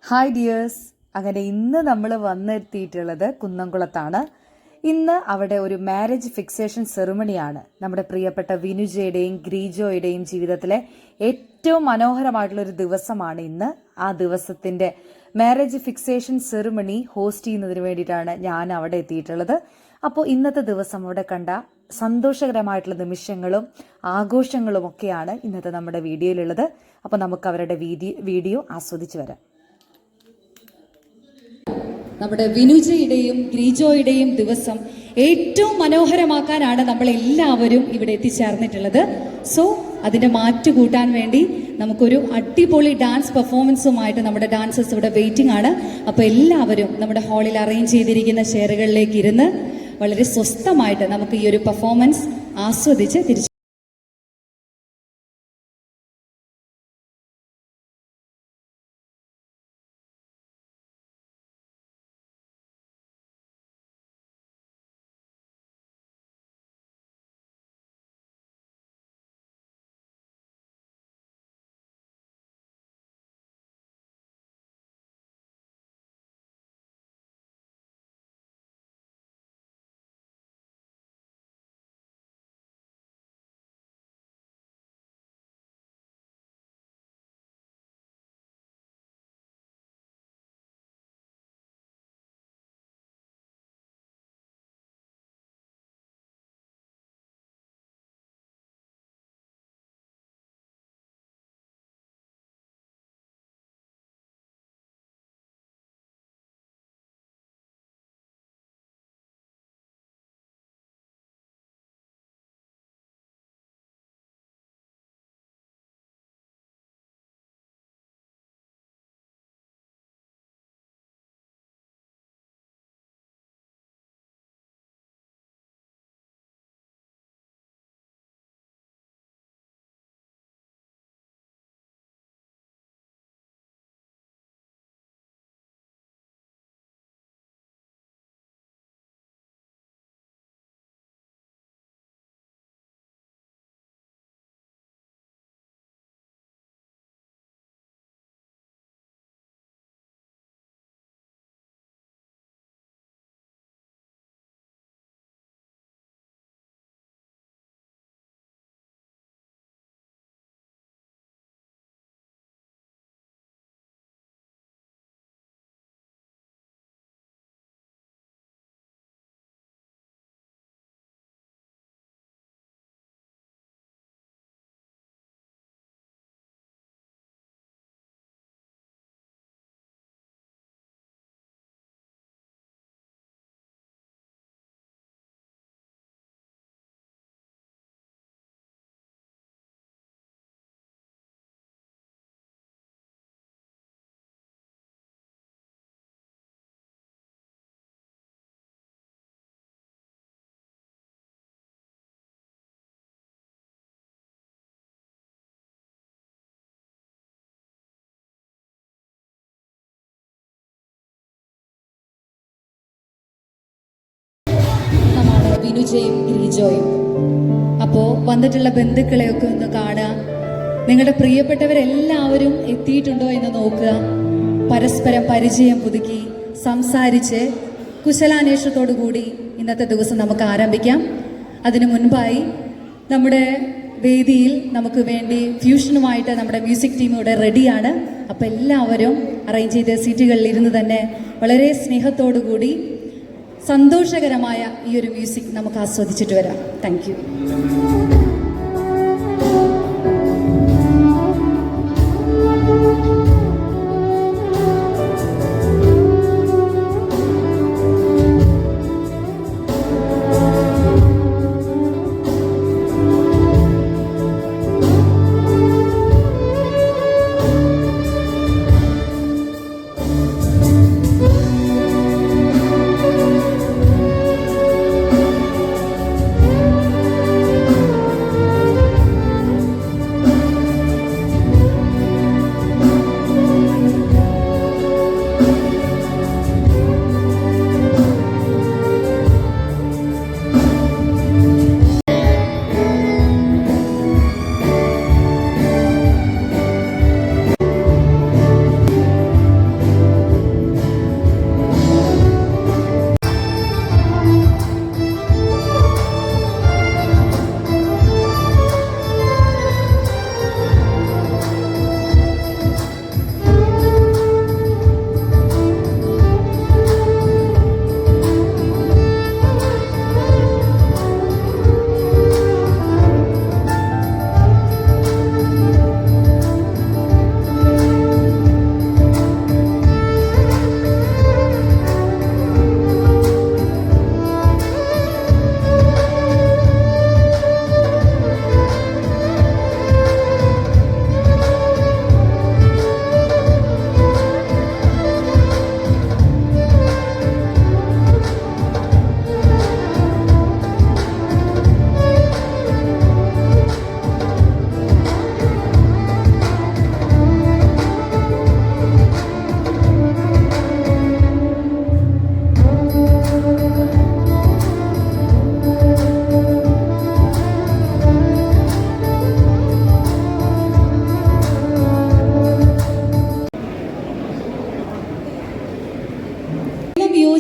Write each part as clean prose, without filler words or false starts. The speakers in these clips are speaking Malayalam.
Hi dears. അങ്ങനെ ഇന്ന് നമ്മൾ വന്നെത്തിയിട്ടുള്ളത് കുന്നംകുളത്താണ്. ഇന്ന് അവിടെ ഒരു മാരേജ് ഫിക്സേഷൻ സെറിമണിയാണ്. നമ്മുടെ പ്രിയപ്പെട്ട വിനുജയുടെയും ഗ്രീജോയുടെയും ജീവിതത്തിലെ ഏറ്റവും മനോഹരമായിട്ടുള്ളൊരു ദിവസമാണ് ഇന്ന്. ആ ദിവസത്തിൻ്റെ മാരേജ് ഫിക്സേഷൻ സെറിമണി ഹോസ്റ്റ് ചെയ്യുന്നതിന് വേണ്ടിയിട്ടാണ് ഞാൻ അവിടെ എത്തിയിട്ടുള്ളത്. അപ്പോൾ ഇന്നത്തെ ദിവസം അവിടെ കണ്ട സന്തോഷകരമായിട്ടുള്ള നിമിഷങ്ങളും ആഘോഷങ്ങളും ഒക്കെയാണ് ഇന്നത്തെ നമ്മുടെ വീഡിയോയിലുള്ളത്. അപ്പോൾ നമുക്ക് അവരുടെ വീഡിയോ ആസ്വദിച്ച് വരാം. നമ്മുടെ വിനുജയുടെയും ഗ്രീജോയുടെയും ദിവസം ഏറ്റവും മനോഹരമാക്കാനാണ് നമ്മൾ എല്ലാവരും ഇവിടെ എത്തിച്ചേർന്നിട്ടുള്ളത്. സോ അതിന്റെ മാറ്റ് കൂട്ടാൻ വേണ്ടി നമുക്കൊരു അടിപൊളി ഡാൻസ് പെർഫോമൻസുമായിട്ട് നമ്മുടെ ഡാൻസേഴ്സ് ഇവിടെ വെയിറ്റിംഗ് ആണ്. അപ്പോൾ എല്ലാവരും നമ്മുടെ ഹാളിൽ അറേഞ്ച് ചെയ്തിരിക്കുന്ന ചെയറുകളിലേക്ക് ഇരുന്ന് വളരെ സ്വസ്ഥമായിട്ട് നമുക്ക് ഈ ഒരു പെർഫോമൻസ് ആസ്വദിച്ച് തിരിച്ചു. വിനുജയും ഗ്രീജോയും. അപ്പോൾ വന്നിട്ടുള്ള ബന്ധുക്കളെയൊക്കെ ഒന്ന് കാണുക. നിങ്ങളുടെ പ്രിയപ്പെട്ടവരെല്ലാവരും എത്തിയിട്ടുണ്ടോ എന്ന് നോക്കുക. പരസ്പരം പരിചയം പുതുക്കി സംസാരിച്ച് കുശലാന്വേഷണത്തോടു കൂടി ഇന്നത്തെ ദിവസം നമുക്ക് ആരംഭിക്കാം. അതിനു മുൻപായി നമ്മുടെ വേദിയിൽ നമുക്ക് വേണ്ടി ഫ്യൂഷനുമായിട്ട് നമ്മുടെ മ്യൂസിക് ടീം ഇവിടെ റെഡിയാണ്. അപ്പോൾ എല്ലാവരും അറേഞ്ച് ചെയ്ത സീറ്റുകളിൽ ഇരുന്ന് തന്നെ വളരെ സ്നേഹത്തോടു കൂടി സന്തോഷകരമായ ഈ ഒരു മ്യൂസിക് നമുക്ക് ആസ്വദിച്ചിട്ട് വരാം. Thank you.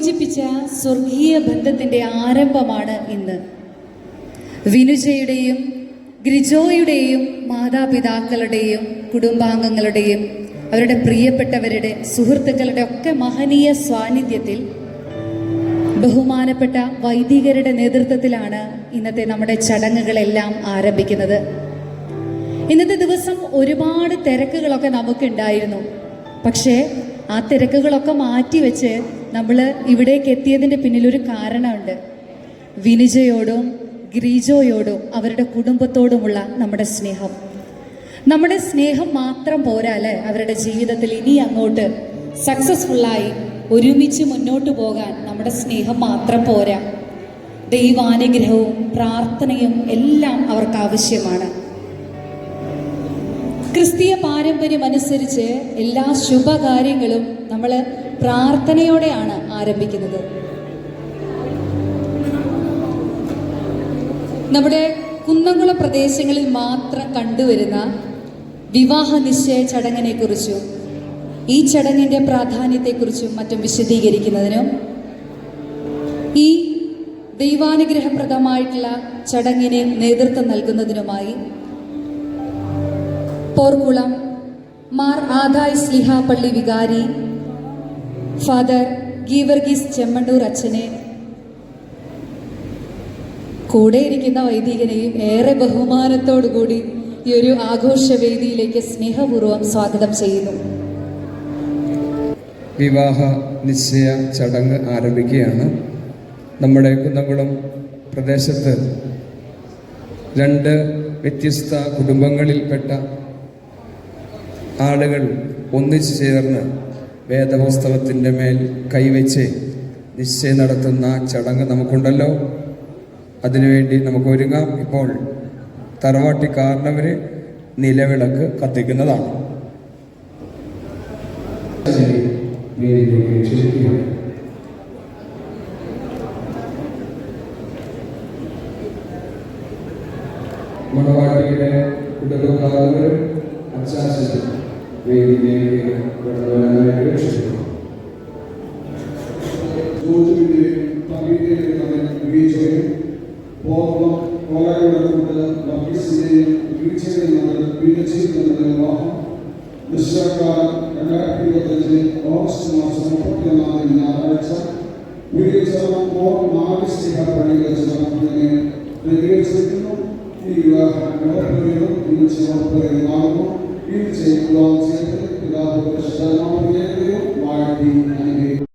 സൂചിപ്പിച്ച സ്വർഗീയ ബന്ധത്തിന്റെ ആരംഭമാണ് ഇന്ന്. വിനുജയുടെയും ഗ്രിജോയുടെയും മാതാപിതാക്കളുടെയും കുടുംബാംഗങ്ങളുടെയും അവരുടെ പ്രിയപ്പെട്ടവരുടെ സുഹൃത്തുക്കളുടെ ഒക്കെ മഹനീയ സാന്നിധ്യത്തിൽ ബഹുമാനപ്പെട്ട വൈദികരുടെ നേതൃത്വത്തിലാണ് ഇന്നത്തെ നമ്മുടെ ചടങ്ങുകളെല്ലാം ആരംഭിക്കുന്നത്. ഇന്നത്തെ ദിവസം ഒരുപാട് തിരക്കുകളൊക്കെ നമുക്കുണ്ടായിരുന്നു. പക്ഷേ ആ തിരക്കുകളൊക്കെ മാറ്റിവെച്ച് നമ്മൾ ഇവിടേക്ക് എത്തിയതിൻ്റെ പിന്നിലൊരു കാരണമുണ്ട്. വിനുജയോടും ഗ്രീജോയോടും അവരുടെ കുടുംബത്തോടുമുള്ള നമ്മുടെ സ്നേഹം. നമ്മുടെ സ്നേഹം മാത്രം പോരാ അല്ലേ അവരുടെ ജീവിതത്തിൽ ഇനി അങ്ങോട്ട് സക്സസ്ഫുള്ളായി ഒരുമിച്ച് മുന്നോട്ട് പോകാൻ നമ്മുടെ സ്നേഹം മാത്രം പോരാ. ദൈവാനുഗ്രഹവും പ്രാർത്ഥനയും എല്ലാം അവർക്ക് ആവശ്യമാണ്. ക്രിസ്തീയ പാരമ്പര്യം അനുസരിച്ച് എല്ലാ ശുഭകാര്യങ്ങളും നമ്മൾ പ്രാർത്ഥനയോടെയാണ് ആരംഭിക്കുന്നത്. നമ്മുടെ കുന്നംകുളം പ്രദേശങ്ങളിൽ മാത്രം കണ്ടുവരുന്ന വിവാഹ നിശ്ചയ ചടങ്ങിനെ കുറിച്ചും ഈ ചടങ്ങിൻ്റെ പ്രാധാന്യത്തെക്കുറിച്ചും മറ്റും വിശദീകരിക്കുന്നതിനും ഈ ദൈവാനുഗ്രഹപ്രദമായിട്ടുള്ള ചടങ്ങിന് നേതൃത്വം നൽകുന്നതിനുമായി പോർക്കുളം മാർ ആദായ് സ്ലിഹ പള്ളി വികാരി ഫാദർ ഗീവർഗീസ് ചെമ്മണ്ണൂർ അച്ഛനെ, കൂടെ ഇരിക്കുന്ന വൈദികനെയും ഏറെ ബഹുമാനത്തോടുകൂടി ഈ ഒരു ആഘോഷവേദിയിലേക്ക് സ്നേഹപൂർവ്വം സ്വാഗതം ചെയ്യുന്നു. വിവാഹ നിശ്ചയ ചടങ്ങ് ആരംഭിക്കുകയാണ്. നമ്മുടെ കുന്നംകുളം പ്രദേശത്ത് 2 വ്യത്യസ്ത കുടുംബങ്ങളിൽപ്പെട്ട ആളുകൾ ഒന്നിച്ചു ചേർന്ന് വേദപുസ്തകത്തിൻ്റെ മേൽ കൈവച്ച് നിശ്ചയം നടത്തുന്ന ചടങ്ങ് നമുക്കുണ്ടല്ലോ. അതിനുവേണ്ടി നമുക്ക് ഒരുങ്ങാം. ഇപ്പോൾ തറവാട്ടിക്കാരനവർ നിലവിളക്ക് കത്തിക്കുന്നതാണ്. മണവാട്ടിയുടെ കുടുംബക്കാരവർ അച്ചാച്ചൻ വേദിയിലേക്ക് കടന്നുവരാനായിട്ട് ക്ഷണിക്കുന്നു. ഓഗസ്റ്റ് മാസം 31 ഞായറാഴ്ച പ്രതികരിച്ചിരിക്കുന്നു. ഈ വിവാഹം ഇന്ന് ചേർപ്പുകയുമാകുന്നു. ഇത് ചെയ്യുവാൻ ചേർത്ത് പിതാവ് പരിശുദ്ധാത്മാവിനെയും വാഴ്ത്തി അനുഗ്രഹിക്കുന്നു.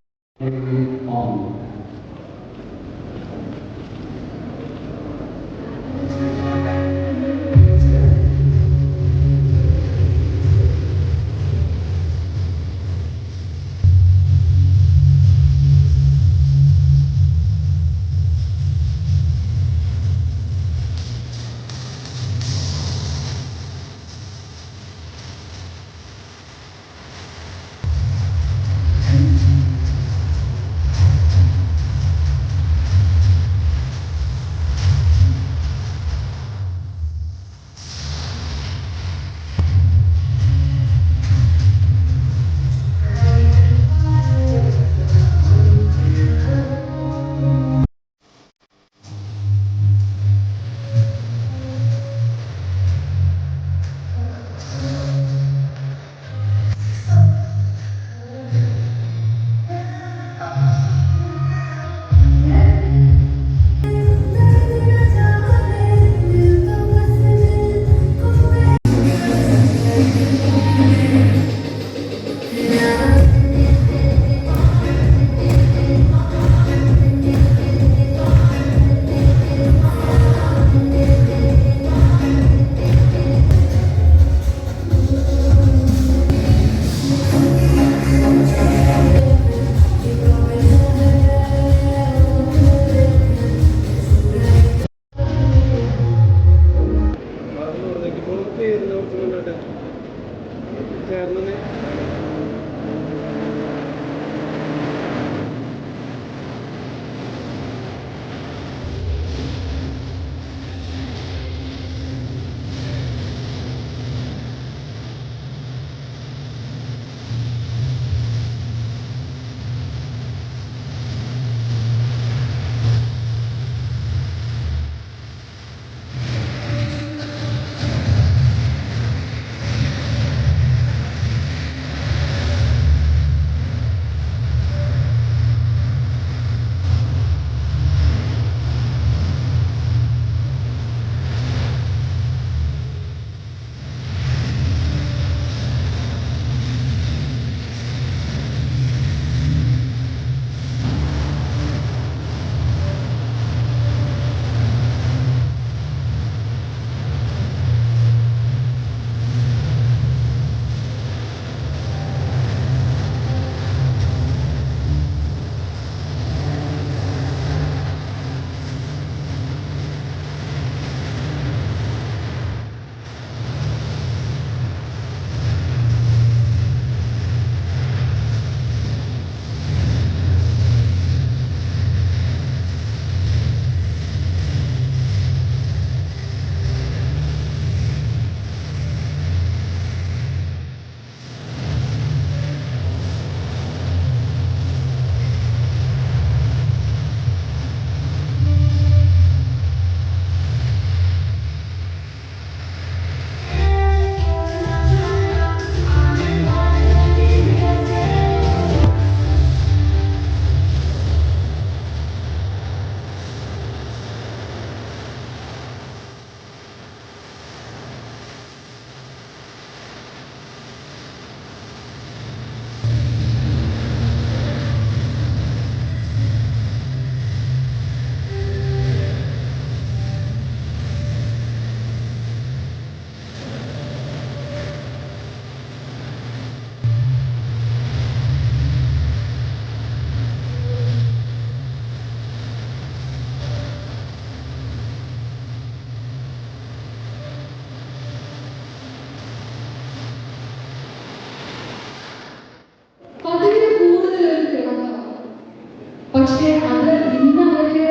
പക്ഷേ അത് ഇന്ന് അവര്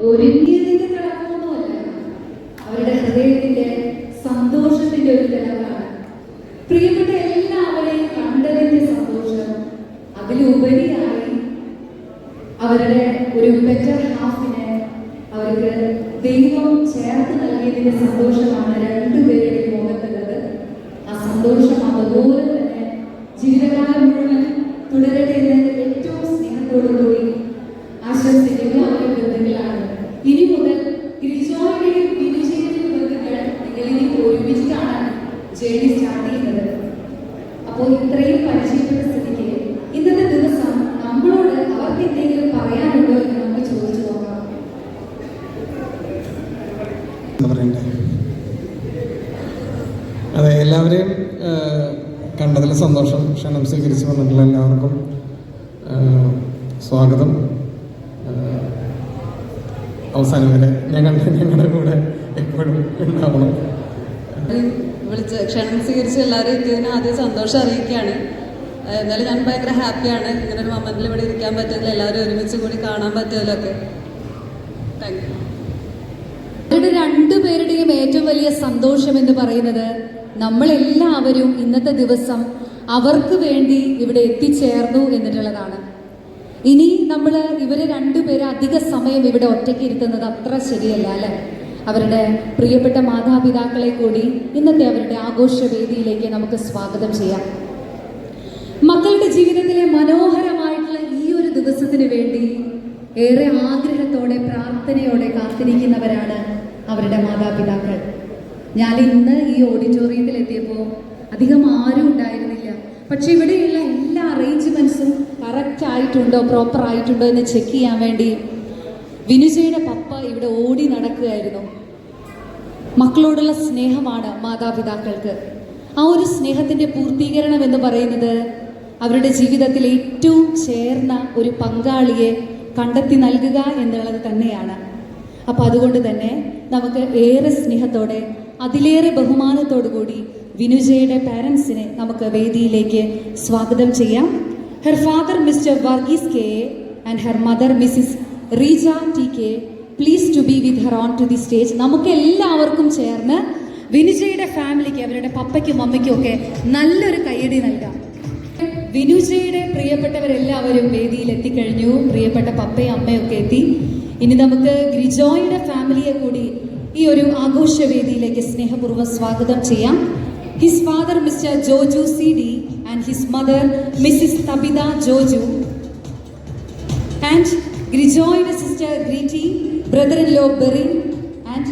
ഒരുങ്ങിയതിന്റെ തിളക്കമൊന്നുമല്ല, അവരുടെ ഹൃദയത്തിന്റെ സന്തോഷത്തിന്റെ ഒരു തിളക്കാണ്. പ്രിയപ്പെട്ട എല്ലാവരെയും കണ്ടതിന്റെ സന്തോഷം, അതിലുപരിയായി അവരുടെ ഒരു ബെറ്റർ ഹാഫിനെ അവർക്ക് ദൈവം ചേർത്ത് നൽകിയതിന്റെ സന്തോഷമാണ് രണ്ടുപേരുടെയും മുഖത്തുള്ളത്. ആ സന്തോഷം അതുപോലെ തന്നെ ജീവിതകാലം മുഴുവൻ തുടരട്ടെ എന്ന് ഏറ്റവും സ്നേഹത്തോടുകൂടി ആശംസിക്കുന്ന അവരുടെ ബന്ധുക്കളാണ്. ഇനി മുതൽ ഗ്രിജോയുടെയും വിനുജയുടെയും ബന്ധുക്കൾ നിങ്ങൾ ഇനി ഒരുമിച്ചിട്ടാണ് ജേണി സ്റ്റാർട്ട് ചെയ്യുന്നത്. അപ്പോൾ ഇത്രയും പരിചയപ്പെട്ട സ്ഥിതിക്ക് ഇന്നത്തെ ദിവസം നമ്മളോട് അവർക്ക് എന്തെങ്കിലും പറയാനുണ്ടോ എന്ന് നമുക്ക് ചോദിച്ചു നോക്കാം. അതെ, എല്ലാവരെയും കണ്ടതിൽ സന്തോഷം. ക്ഷണം സ്വീകരിച്ച് വന്നിട്ടുള്ള എല്ലാവർക്കും സ്വാഗതം. അവസാനം വരെ ഞങ്ങളുടെ കൂടെ എപ്പോഴും ഉണ്ടാവണം. വിളിച്ച് ക്ഷണം സ്വീകരിച്ച് എല്ലാവരും എത്തിയതിന് ആദ്യം സന്തോഷം അറിയിക്കുകയാണ്. എന്നാലും ഞാൻ ഭയങ്കര ഹാപ്പിയാണ് ഇങ്ങനെ ഒരു മൊമെന്റിൽ ഇവിടെ ഇരിക്കാൻ പറ്റുന്നതിൽ, എല്ലാവരും ഒരുമിച്ച് കൂടി കാണാൻ പറ്റിയതിലൊക്കെ. Thank you. അവരുടെ രണ്ടുപേരുടെയും ഏറ്റവും വലിയ സന്തോഷം എന്ന് പറയുന്നത് നമ്മളെല്ലാവരും ഇന്നത്തെ ദിവസം അവർക്ക് വേണ്ടി ഇവിടെ എത്തിച്ചേർന്നു എന്നിട്ടുള്ളതാണ്. ഇനി നമ്മൾ ഇവരെ രണ്ടുപേരെ അധിക സമയം ഇവിടെ ഒറ്റയ്ക്ക് ഇരുത്തുന്നത് അത്ര ശരിയല്ല അല്ലെ. അവരുടെ പ്രിയപ്പെട്ട മാതാപിതാക്കളെ കൂടി ഇന്നത്തെ അവരുടെ ആഘോഷവേദിയിലേക്ക് നമുക്ക് സ്വാഗതം ചെയ്യാം. മക്കളുടെ ജീവിതത്തിലെ മനോഹരമായിട്ടുള്ള ഈ ഒരു ദിവസത്തിന് വേണ്ടി ഏറെ ആഗ്രഹത്തോടെ പ്രാർത്ഥനയോടെ കാത്തിരിക്കുന്നവരാണ് അവരുടെ മാതാപിതാക്കൾ. ഞാൻ ഇന്ന് ഈ ഓഡിറ്റോറിയത്തിൽ എത്തിയപ്പോൾ അധികം ആരും ഉണ്ടായിരുന്നില്ല. പക്ഷെ ഇവിടെയുള്ള എല്ലാ അറേഞ്ച്മെന്റ്സും കറക്റ്റ് ആയിട്ടുണ്ടോ, പ്രോപ്പർ ആയിട്ടുണ്ടോ എന്ന് ചെക്ക് ചെയ്യാൻ വേണ്ടി വിനുജയുടെ പപ്പ ഇവിടെ ഓടി നടക്കുകയായിരുന്നു. മക്കളോടുള്ള സ്നേഹമാണ് മാതാപിതാക്കൾക്ക്. ആ ഒരു സ്നേഹത്തിന്റെ പൂർത്തീകരണം എന്ന് പറയുന്നത് അവരുടെ ജീവിതത്തിൽ ഏറ്റവും ചേർന്ന ഒരു പങ്കാളിയെ കണ്ടെത്തി നൽകുക എന്നുള്ളത് തന്നെയാണ്. അപ്പം അതുകൊണ്ട് തന്നെ നമുക്ക് ഏറെ സ്നേഹത്തോടെ അതിലേറെ ബഹുമാനത്തോടു കൂടി വിനുജയുടെ പാരൻസിനെ നമുക്ക് വേദിയിലേക്ക് സ്വാഗതം ചെയ്യാം. Her father Mr Varghese K and her mother Mrs Reeja T K please to be with her on to the stage. നമുക്ക് എല്ലാവർക്കും ചേർന്ന് വിനുജയുടെ ഫാമിലിക്ക്, അവരുടെ പപ്പയ്ക്കും അമ്മയ്ക്കും ഒക്കെ നല്ലൊരു കയ്യടി നൽകാം. വിനുജയുടെ പ്രിയപ്പെട്ടവരെല്ലാവരും വേദിയിൽ എത്തിക്കഴിഞ്ഞു. പ്രിയപ്പെട്ട പപ്പയും അമ്മയും ഒക്കെ എത്തി. ഇനി നമുക്ക് ഗ്രിജോയുടെ ഫാമിലിയെ കൂടി ഈ ഒരു ആഘോഷവേദിയിലേക്ക് സ്നേഹപൂർവ്വം സ്വാഗതം ചെയ്യാം. His father Mr Joju C D and his mother Mrs Thabitha Joju and ഗ്രിജോയുടെ sister Greety, brother in law Berin and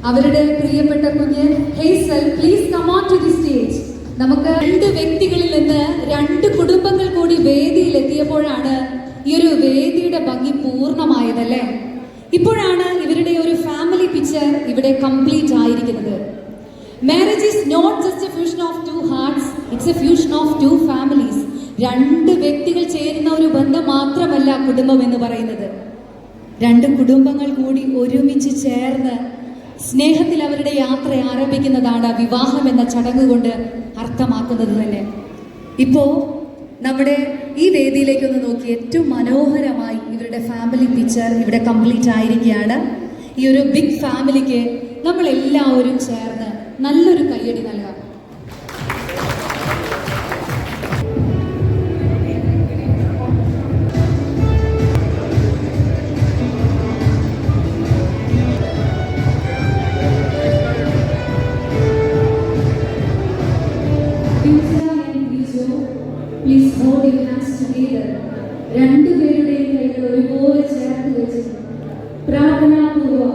അവരുടെ പ്രിയപ്പെട്ട കുഞ്ഞ് Hazel. Please come on to the stage. നമുക്ക് രണ്ട് വ്യക്തികളിൽ നിന്ന് രണ്ട് കുടുംബങ്ങൾ കൂടി വേദിയിൽ എത്തിയപ്പോഴാണ് ഈ ഒരു വേദിയുടെ ഭംഗി പൂർണ്ണമായതല്ലേ. ഇപ്പോഴാണ് ഇവരുടെ ഒരു ഫാമിലി പിക്ചർ ഇവിടെ കംപ്ലീറ്റ് ആയിരിക്കുന്നത്. Marriage is not just a fusion of two hearts, it's a fusion of two families. രണ്ട് വ്യക്തികൾ ചേരുന്ന ഒരു ബന്ധം മാത്രമല്ല കുടുംബം എന്ന് പറയുന്നത്. രണ്ട് കുടുംബങ്ങൾ കൂടി ഒരുമിച്ച് ചേർന്ന് സ്നേഹത്തിൽ അവരുടെ യാത്ര ആരംഭിക്കുന്നതാണ് വിവാഹം എന്ന ചടങ്ങ് കൊണ്ട് അർത്ഥമാക്കുന്നത് തന്നെ. ഇപ്പോൾ നമ്മുടെ ഈ വേദിയിലേക്കൊന്ന് നോക്കി, ഏറ്റവും മനോഹരമായി ഇവരുടെ ഫാമിലി പിക്ചർ ഇവിടെ കംപ്ലീറ്റ് ആയിരിക്കുകയാണ്. ഈ ഒരു ബിഗ് ഫാമിലിക്ക് നമ്മൾ എല്ലാവരും ചേർന്ന് നല്ലൊരു കയ്യടി നൽകാം. Please hold your hands together. രണ്ടുപേരുടെയും കൈകൾ ഒരുപോലെ ചേർത്ത് വെച്ച് പ്രാർത്ഥനാപൂർവ്വം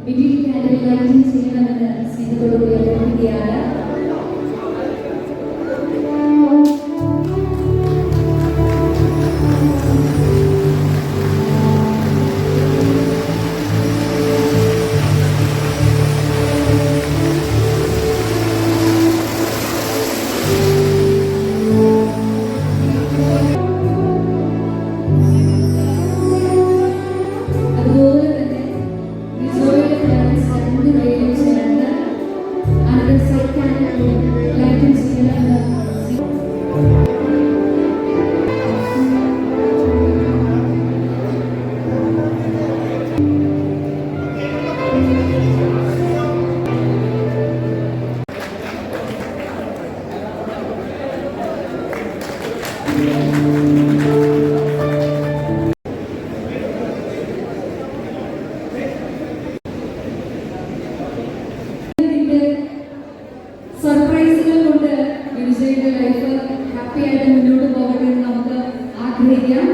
വിഡിൽ കാൻഡിൽ ലൈറ്റിംഗ് ചെയ്യണമെന്ന് സ്നേഹത്തോടുകൂടി അഭ്യർത്ഥിക്കുകയാണ്. അതുപോലെ തന്നെ വിജോയുടെ പാരൻസ് രണ്ടുപേരും ചേർന്ന് അനദർ സൈഡ് ആഗ്രഹിക്കാം.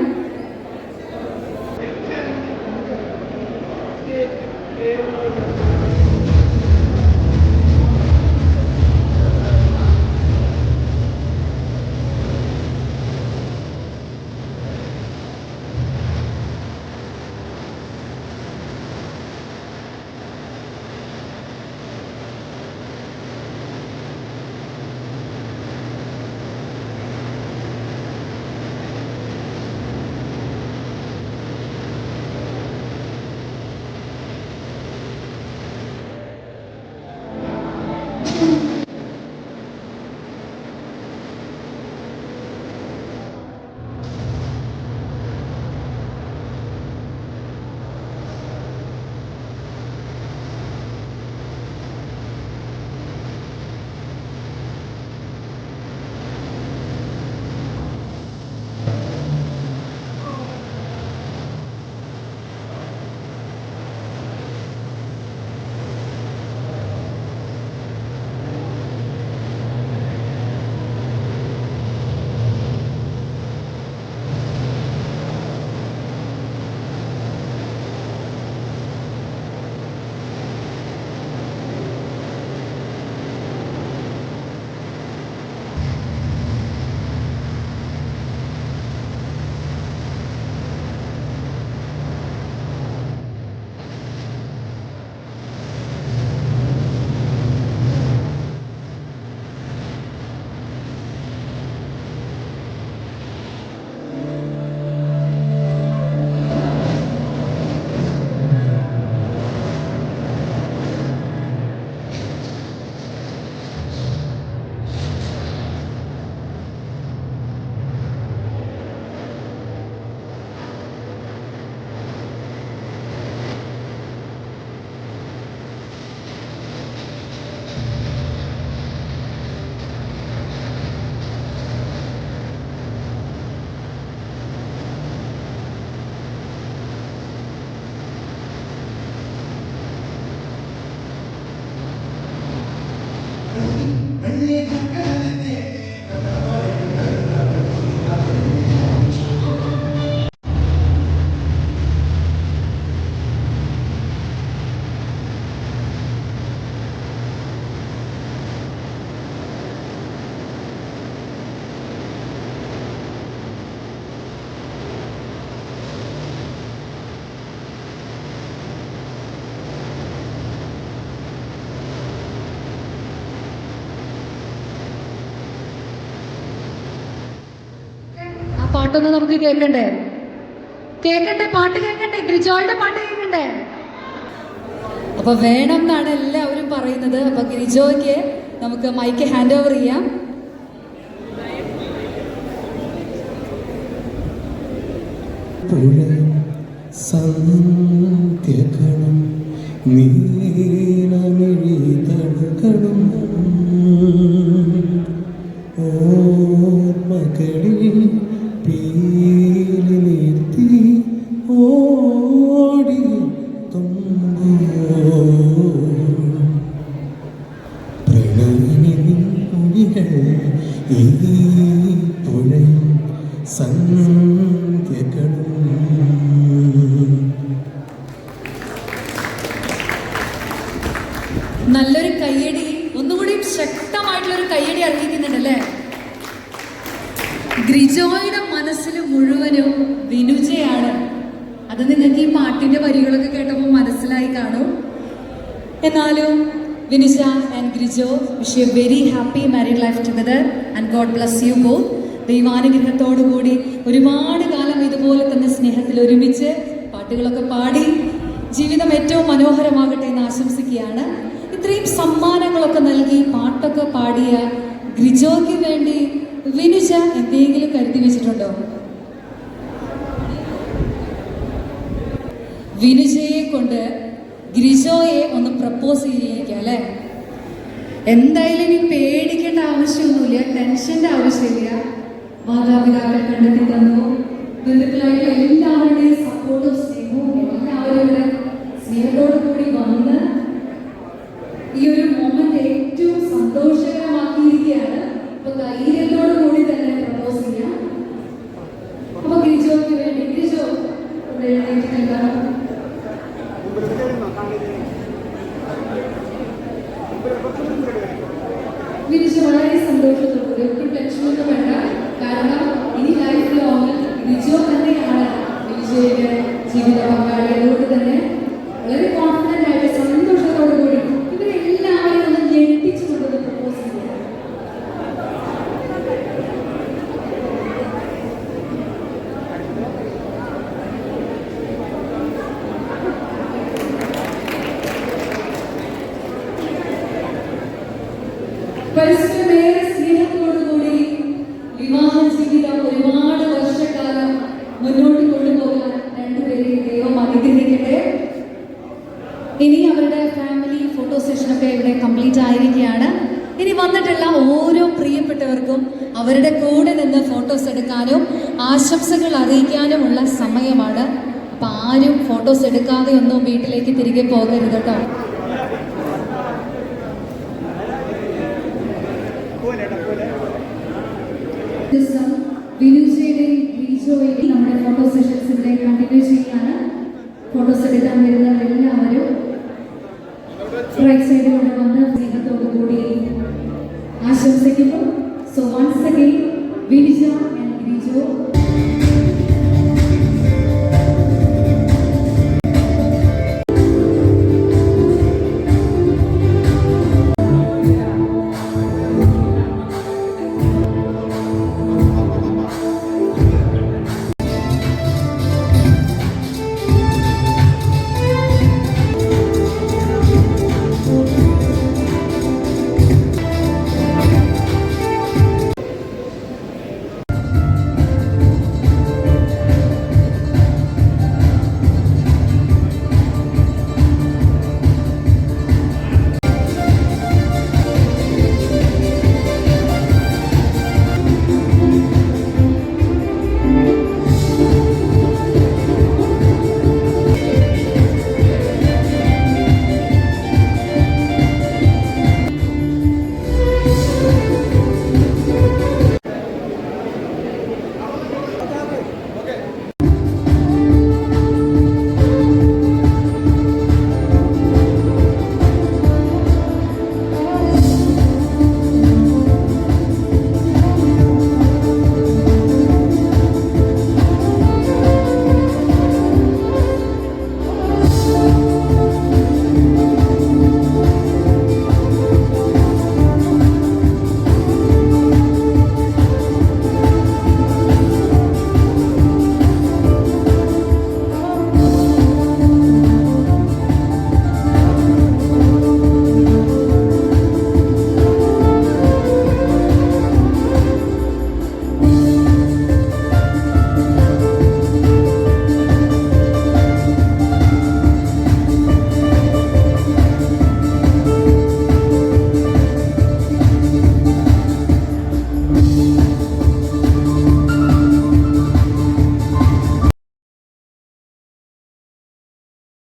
പാട്ടൊന്ന് നമുക്ക് കേൾക്കണ്ടേ? പാട്ട് കേൾക്കണ്ടേ? ഗ്രിജോയുടെ പാട്ട് കേൾക്കണ്ടേ? അപ്പൊ വേണം എന്നാണ് എല്ലാവരും പറയുന്നത്. അപ്പൊ ഗ്രിജോയ്ക്ക് നമുക്ക് മൈക്ക് ഹാൻഡ് ഓവർ ചെയ്യാം. സന്ധ്യകളും നീലമിഴിതളുകളും ഓർമ്മകളിൽ പീലി നിർത്തി ഓടിയെത്തുമ്പോൾ പ്രണയിനിൻ മൊഴികൾ ഈ പുഴയും സന്ധ്യകളും. നല്ലൊരു കയ്യടി, ഒന്നുകൂടി ശക്തമായിട്ടുള്ളൊരു കയ്യടി അർഹിക്കുന്നുണ്ടല്ലേ? ഗ്രിജോയുടെ മനസ്സിൽ മുഴുവനും വിനുജയാണ്. അത് നിങ്ങൾക്ക് ഈ പാട്ടിന്റെ വരികളൊക്കെ കേട്ടപ്പോൾ മനസ്സിലായി കാണും. എന്നാലും Vinuja and Grijo wish you very happy married life together and God bless you both. ദൈവാനുഗ്രഹത്തോടു കൂടി ഒരുപാട് കാലം ഇതുപോലെ തന്നെ സ്നേഹത്തിൽ ഒരുമിച്ച് പാട്ടുകളൊക്കെ പാടി ജീവിതം ഏറ്റവും മനോഹരമാകട്ടെ എന്ന് ആശംസിക്കുകയാണ്. ഇത്രയും സമ്മാനങ്ങളൊക്കെ നൽകി പാട്ടൊക്കെ പാടിയ ഗ്രിജോയ്ക്ക് വേണ്ടി വിനുജ എന്തെങ്കിലും കരുതി വെച്ചിട്ടുണ്ടോ? വിനുജയെ കൊണ്ട് ഗ്രിജോയെ ഒന്ന് പ്രപ്പോസ് ചെയ്യിക്കാം അല്ലേ? എന്തായാലും ഇനി പേടിക്കേണ്ട ആവശ്യമൊന്നുമില്ല, ടെൻഷന്റെ ആവശ്യമില്ല. മാതാപിതാക്കൾ കണ്ടെത്തി തന്നു, ബന്ധുക്കളായിട്ടുള്ള എല്ലാവരുടെയും സപ്പോർട്ടും സ്നേഹവും എല്ലാവരും ഇവിടെ സ്നേഹത്തോടു കൂടി വന്ന് ഈ ഒരു മൊമെന്റ് ഏറ്റവും സന്തോഷകരമാക്കിയിരിക്കുകയാണ്. അപ്പൊ ധൈര്യത്തോടു കൂടി തന്നെ പ്രപ്പോസ് ചെയ്യാം. അപ്പൊ എഴുന്നേറ്റ് നിൽക്കണം. വിനിജ് വളരെ സന്തോഷത്തോടെ ഒട്ടും ടെൻഷനൊന്നും വേണ്ട. കാരണം ഇനി ലൈഫ് ലോങ് വിജോ തന്നെയാണ് വിജയുടെ ജീവിത പങ്കാളി. അതുകൊണ്ട് തന്നെ വളരെ കോൺഫിഡന്റ് ആയിട്ട് സന്തോഷത്തോടു കൂടി ഇവരെല്ലാവരെയും ഒന്ന് ഞെട്ടിച്ചുകൊണ്ടൊന്ന് പ്രപ്പോസ് ചെയ്യാം. പരസ്പരമേറെ സ്നേഹത്തോടുകൂടി വിവാഹ ജീവിതം ഒരുപാട് വർഷക്കാലം മുന്നോട്ട് കൊണ്ടുപോകാൻ രണ്ടുപേരെയും ദൈവം അനുഗ്രഹിക്കട്ടെ. ഇനി അവരുടെ ഫാമിലി ഫോട്ടോ സെഷനൊക്കെ ഇവിടെ കംപ്ലീറ്റ് ആയിരിക്കുകയാണ്. ഇനി വന്നിട്ടുള്ള ഓരോ പ്രിയപ്പെട്ടവർക്കും അവരുടെ കൂടെ നിന്ന് ഫോട്ടോസ് എടുക്കാനും ആശംസകൾ അറിയിക്കാനുമുള്ള സമയമാണ്. അപ്പം ആരും ഫോട്ടോസ് എടുക്കാതെ ഒന്നും വീട്ടിലേക്ക് തിരികെ പോകരുത് കേട്ടോ. വിനുജയുടെയും ഗ്രീജോയുടെയും നമ്മുടെ ഫോട്ടോ സെഷൻസ് ഇവിടെ കണ്ടിന്യൂ ചെയ്യാണ്. ഫോട്ടോസ് എടുക്കാൻ വരുന്നവരെല്ലാവരും റൈറ്റ് സൈഡിൽ